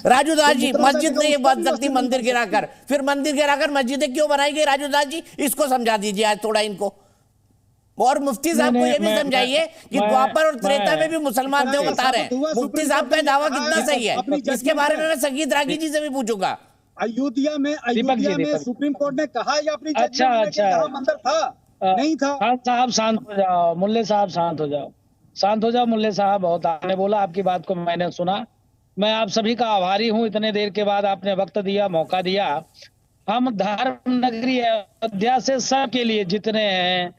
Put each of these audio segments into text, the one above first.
राजू दास जी, मस्जिद नहीं बन सकती मंदिर गिराकर, फिर मंदिर गिराकर मस्जिदें क्यों बनाई गई राजू दास जी, इसको समझा दीजिए आज थोड़ा इनको। और मुफ्ती साहब को ये भी समझाइए कि द्वापर और त्रेता में भी मुसलमान थे, वो बता रहे हैं। मुफ्ती साहब का दावा कितना सही है, इसके बारे में मैं संगीत रागी जी से भी पूछूंगा। अयोध्या में सुप्रीम कोर्ट ने कहा या अपनी अच्छा मंदिर था नहीं था। खान साहब शांत हो जाओ, मुल्ले साहब शांत हो जाओ, शांत हो जाओ मुल्ले साहब। बहुत आपने बोला, आपकी बात को मैंने सुना। मैं आप सभी का आभारी हूँ, इतने देर के बाद आपने वक्त दिया, मौका दिया। हम धर्म नगरी अयोध्या से सबके लिए, जितने हैं,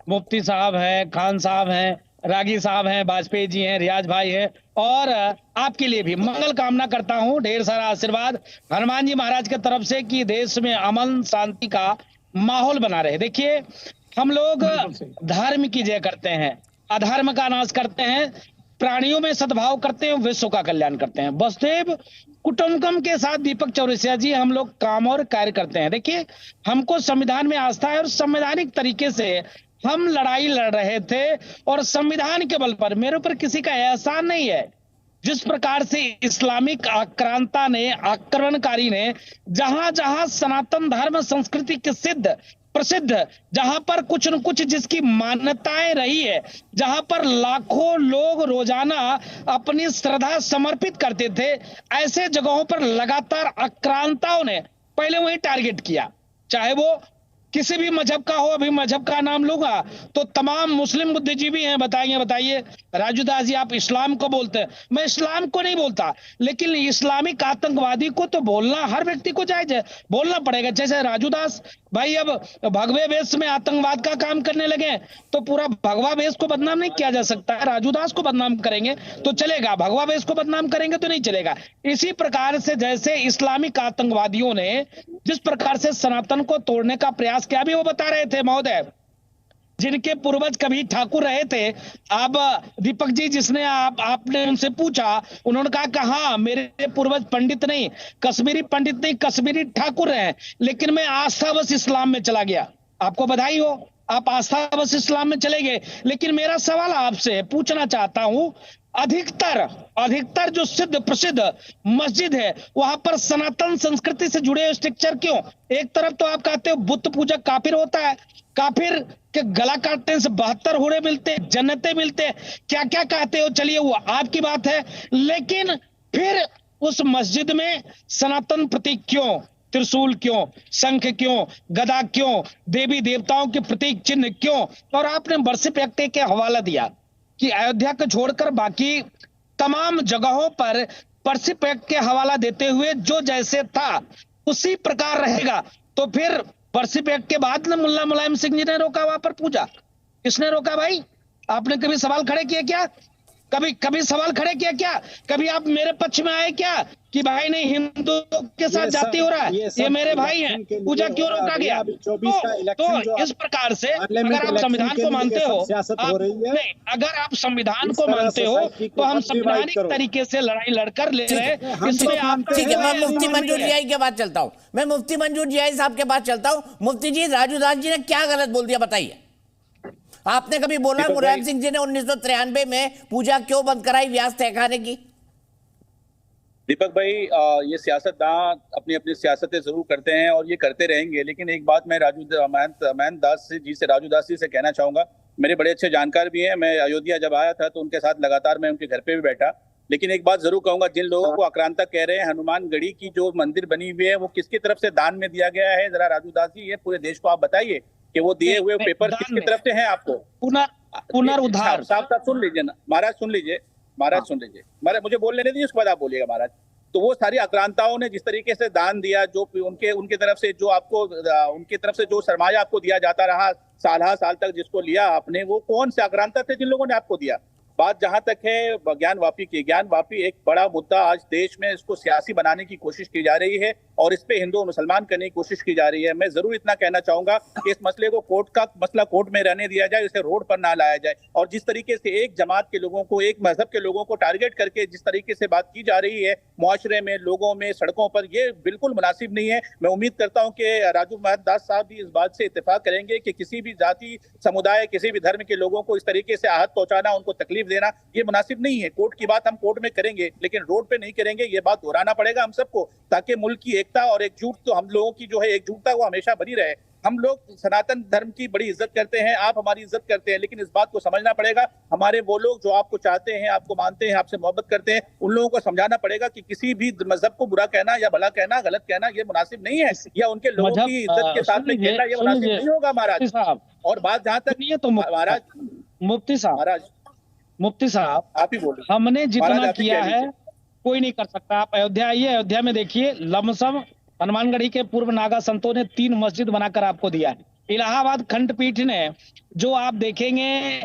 मुफ्ती साहब हैं, खान साहब हैं, रागी साहब हैं, वाजपेयी जी हैं, रियाज भाई हैं, और आपके लिए भी मंगल कामना करता हूं। ढेर सारा आशीर्वाद हनुमान जी महाराज की तरफ से कि देश में अमन शांति का माहौल बना रहे। देखिए, हम लोग धर्म की जय करते हैं, अधर्म का नाश करते हैं, प्राणियों में सद्भाव करते हैं, विश्व का कल्याण करते हैं। वसुदेव कुटुंबकम के साथ दीपक चौरसिया जी हम लोग काम और कार्य करते हैं। देखिए, हमको संविधान में आस्था है और संवैधानिक तरीके से हम लड़ाई लड़ रहे थे, और संविधान के बल पर, मेरे ऊपर किसी का एहसान नहीं है। जिस प्रकार से इस्लामिक आक्रांता ने, आक्रमणकारी ने, जहां जहां सनातन धर्म संस्कृति के सिद्ध प्रसिद्ध, जहां पर कुछ न कुछ जिसकी मान्यताएं रही है, जहां पर लाखों लोग रोजाना अपनी श्रद्धा समर्पित करते थे, ऐसे जगहों पर लगातार आक्रांताओं ने पहले वही टारगेट किया। चाहे वो किसी भी मजहब का हो, अभी मजहब का नाम लूंगा तो तमाम मुस्लिम बुद्धिजीवी हैं, बताइए राजू दास जी आप इस्लाम को बोलते हैं, मैं इस्लाम को नहीं बोलता, लेकिन इस्लामिक आतंकवादी को तो बोलना हर व्यक्ति को जायज है, बोलना पड़ेगा। जैसे राजू दास भाई अब भगवे वेश में आतंकवाद का काम करने लगे तो पूरा भगवा वेश को बदनाम नहीं किया जा सकता है। राजू दास को बदनाम करेंगे तो चलेगा, भगवा वेश को बदनाम करेंगे तो नहीं चलेगा। इसी प्रकार से जैसे इस्लामिक आतंकवादियों ने जिस प्रकार से सनातन को तोड़ने का प्रयास किया, भी वो बता रहे थे महोदय, जिनके पूर्वज कभी ठाकुर रहे थे। अब दीपक जी, जिसने आपने उनसे पूछा, उन्होंने कहा कि हाँ, मेरे पूर्वज पंडित नहीं, कश्मीरी पंडित नहीं, कश्मीरी ठाकुर रहे, लेकिन मैं आस्थावश इस्लाम में चला गया। आपको बधाई हो, आप आस्थावश इस्लाम में चले गए। लेकिन मेरा सवाल आपसे पूछना चाहता हूं, अधिकतर जो सिद्ध प्रसिद्ध मस्जिद है, वहां पर सनातन संस्कृति से जुड़े स्ट्रक्चर क्यों? एक तरफ तो आप कहते हो बुद्ध पूजक काफिर होता है, काफिर के गला काटने से 72 हुरे मिलते, जन्नतें मिलते, क्या क्या कहते हो, चलिए वो आपकी बात है। लेकिन फिर उस मस्जिद में सनातन प्रतीक क्यों? त्रिशूल क्यों? शंख क्यों? गदा क्यों? देवी देवताओं के प्रतीक चिन्ह क्यों? और आपने वर्षिप एक्ट के हवाला दिया कि अयोध्या को छोड़कर बाकी तमाम जगहों पर वर्षिप एक्ट के हवाला देते हुए जो जैसे था उसी प्रकार रहेगा। तो फिर वर्षिप एक्ट के बाद ना मुल्ला मुलायम सिंह जी ने रोका वहां पर पूजा? किसने रोका भाई? आपने कभी सवाल खड़े किए क्या? कभी सवाल खड़े किया क्या? कभी आप मेरे पक्ष में आए क्या कि भाई नहीं, हिंदू के साथ जाति हो रहा है, ये मेरे भाई हैं, पूजा क्यों रोका गया? तो इस प्रकार से अगर आप संविधान को मानते हो, नहीं, अगर आप संविधान को मानते हो तो हम संवैधानिक तरीके से लड़ाई लड़कर ले रहे हैं। इसमें आप ठीक है, मैं मुफ्ती मंजूर जियाई के पास चलता हूँ, मैं मुफ्ती मंजूर जियाई साहब के पास चलता हूँ। मुफ्ती जी, राजू दास जी ने क्या गलत बोल दिया बताइए। आपने कभी बोला मुलायम सिंह जी ने 1993 में पूजा क्यों बंद कराई व्यास तहखाने की? दीपक भाई, ये सियासतदान अपनी अपनी सियासतें जरूर करते हैं और ये करते रहेंगे, लेकिन एक बात मैं राजू दास जी से कहना चाहूंगा। मेरे बड़े अच्छे जानकार भी हैं, मैं अयोध्या जब आया था तो उनके साथ लगातार मैं उनके घर पे भी बैठा। लेकिन एक बात जरूर कहूंगा, जिन लोगों को आक्रांता कह रहे हैं, हनुमानगढ़ी की जो मंदिर बनी हुई है वो किसकी तरफ से दान में दिया गया है? जरा राजू दास जी, ये पूरे देश को आप बताइए कि वो दिए हुए पेपर किसकी तरफ से हैं आपको? पुनरुद्धार। साफ सुन लीजिए ना महाराज, सुन लीजिए महाराज, मुझे बोलने दीजिए, उसके बाद आप बोलिएगा महाराज। तो वो सारी आक्रांताओं ने जिस तरीके से दान दिया, जो उनके तरफ से जो आपको, उनकी तरफ से जो सरमाया आपको दिया जाता रहा साल तक, जिसको लिया आपने, वो कौन से आक्रांता थे जिन लोगों ने आपको दिया? बात जहां तक है ज्ञान वापी की, ज्ञान वापी एक बड़ा मुद्दा आज देश में, इसको सियासी बनाने की कोशिश की जा रही है और इस पे हिंदू और मुसलमान करने की कोशिश की जा रही है। मैं जरूर इतना कहना चाहूंगा कि इस मसले को कोर्ट में रहने दिया जाए, इसे रोड पर ना लाया जाए। और जिस तरीके से एक जमात के लोगों को, एक मजहब के लोगों को टारगेट करके जिस तरीके से बात की जा रही है मुआशरे में, लोगों में, सड़कों पर, ये बिल्कुल मुनासिब नहीं है। मैं उम्मीद करता हूँ कि राजू दास साहब भी इस बात से इत्तेफाक करेंगे कि किसी भी जाति, समुदाय, किसी भी धर्म के लोगों को इस तरीके से आहत पहुंचाना, उनको तकलीफ तशरीफ देना, ये मुनासिब नहीं है। कोर्ट की बात हम कोर्ट में करेंगे, लेकिन रोड पे नहीं करेंगे। ये बात दोहराना पड़ेगा हम सबको, ताकि मुल्क की एकता और एकजुट, तो हम लोगों की जो है एकजुटता वो हमेशा बनी रहे। हम लोग सनातन धर्म की बड़ी इज्जत करते हैं, आप हमारी इज्जत करते हैं, लेकिन इस बात को समझना पड़ेगा, हमारे वो लोग जो आपको चाहते हैं, आपको मानते हैं, आपसे मोहब्बत करते हैं, उन लोगों को समझाना पड़ेगा कि किसी भी मजहब को बुरा कहना या भला कहना, गलत कहना, ये मुनासिब नहीं है, या उनके लोगों की इज्जत के साथ में खेलना ये मुनासिब नहीं होगा महाराज साहब। और बात जहां तक ये तो महाराज मुफ्ती साहब आप ही बोलिए। हमने जितना किया है कोई नहीं कर सकता। आप अयोध्या आइए, अयोध्या में देखिए, लमसम हनुमानगढ़ी के पूर्व नागा संतों ने 3 मस्जिद बनाकर आपको दिया है। इलाहाबाद खंडपीठ ने, जो आप देखेंगे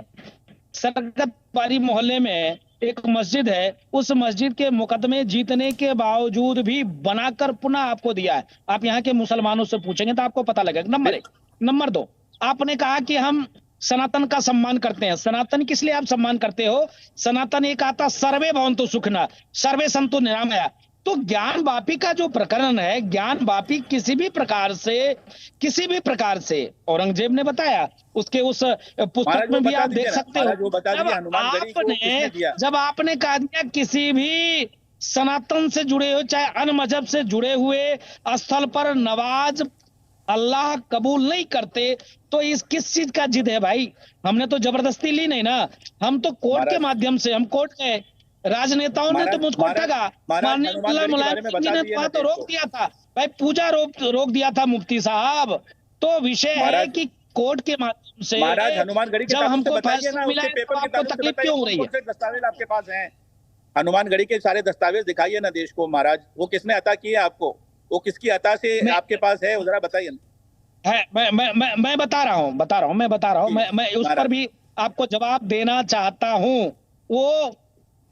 सरकतबारी मोहल्ले में एक मस्जिद है, उस मस्जिद के मुकदमे जीतने के बावजूद भी बनाकर पुनः आपको दिया है। आप यहाँ के मुसलमानों से पूछेंगे तो आपको पता लगेगा। नंबर 1। नंबर 2, आपने कहा कि हम सनातन का सम्मान करते हैं। सनातन किस लिए आप सम्मान करते हो? सनातन एक आता सर्वे भवन्तु सुखिनः, सर्वे सन्तु निरामया। तो ज्ञान वापी का जो प्रकरण है, ज्ञान वापी किसी भी प्रकार से औरंगजेब ने बताया, उसके उस पुस्तक में भी आप देख सकते हो। जब आपने कहा दिया किसी भी सनातन से जुड़े हुए, चाहे अन्य मजहब से जुड़े हुए स्थल पर नमाज अल्लाह कबूल नहीं करते, तो इस किस चीज का जिद है भाई? हमने तो जबरदस्ती ली नहीं ना, हम तो कोर्ट के माध्यम से, हम कोर्ट गए, राजनेताओं ने तो मुझको ठगा। माननीय मुलायम सिंह जी ने तो रोक दिया था भाई, पूजा रोक दिया था मुफ्ती साहब। तो विषय है कि कोर्ट के माध्यम से जब हमको फैसला मिला है तो आपको तकलीफ क्यों हो रही है? दस्तावेज आपके पास हैं, हनुमानगढ़ी के सारे दस्तावेज दिखाइए ना देश को महाराज। वो किसने अता किए आपको? वो किसकी अता से आपके पास है, जरा बताइए ना। है मैं बता रहा हूँ, मैं उस पर भी आपको जवाब देना चाहता हूँ।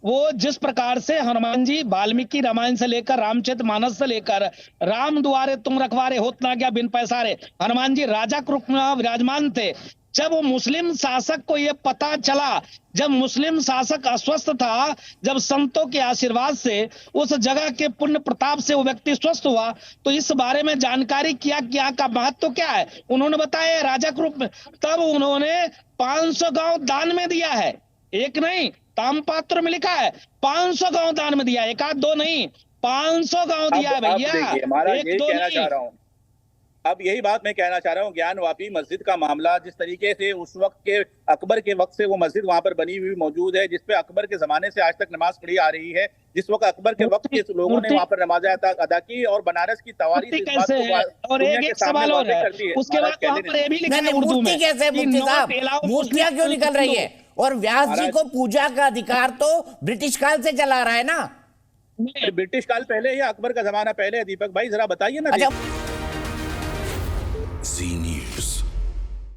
वो जिस प्रकार से हनुमान जी वाल्मीकि रामायण से लेकर रामचरितमानस से लेकर राम द्वारे तुम रखवारे होत ना गया बिन पैसारे, हनुमान जी राजा के रूप में विराजमान थे। जब वो मुस्लिम शासक को ये पता चला, जब मुस्लिम शासक अस्वस्थ था, जब संतों के आशीर्वाद से उस जगह के पुण्य प्रताप से वो व्यक्ति स्वस्थ हुआ, तो इस बारे में जानकारी किया कि यहाँ का महत्व क्या है, उन्होंने बताया राजा के रूप में। तब उन्होंने 500 गांव दान में दिया है, एक नहीं, तामपात्र में लिखा है 500 गांव दान में दिया, 1-2 नहीं, 500 गांव दिया है भैया, 1-2 नहीं। अब यही बात मैं कहना चाह रहा हूँ, ज्ञान वापी मस्जिद का मामला, जिस तरीके से उस वक्त के अकबर के वक्त से वो मस्जिद वहां पर बनी हुई मौजूद है, जिसपे अकबर के जमाने से आज तक नमाज पढ़ी आ रही है, जिस वक्त अकबर के वक्त के लोगों ने वहां पर नमाज अदा की, और बनारस की तवारीख इस बात को और एक सवाल और है, उसके बाद वहां पर ये भी लिखा है उर्दू में, कैसे मुफ्ती साहब मूर्तियां क्यों निकल रही है? और व्यास जी को पूजा का अधिकार तो ब्रिटिश काल से चला रहा है ना। ब्रिटिश काल पहले या अकबर का जमाना पहले है? दीपक भाई जरा बताइए ना। अच्छा। Z News.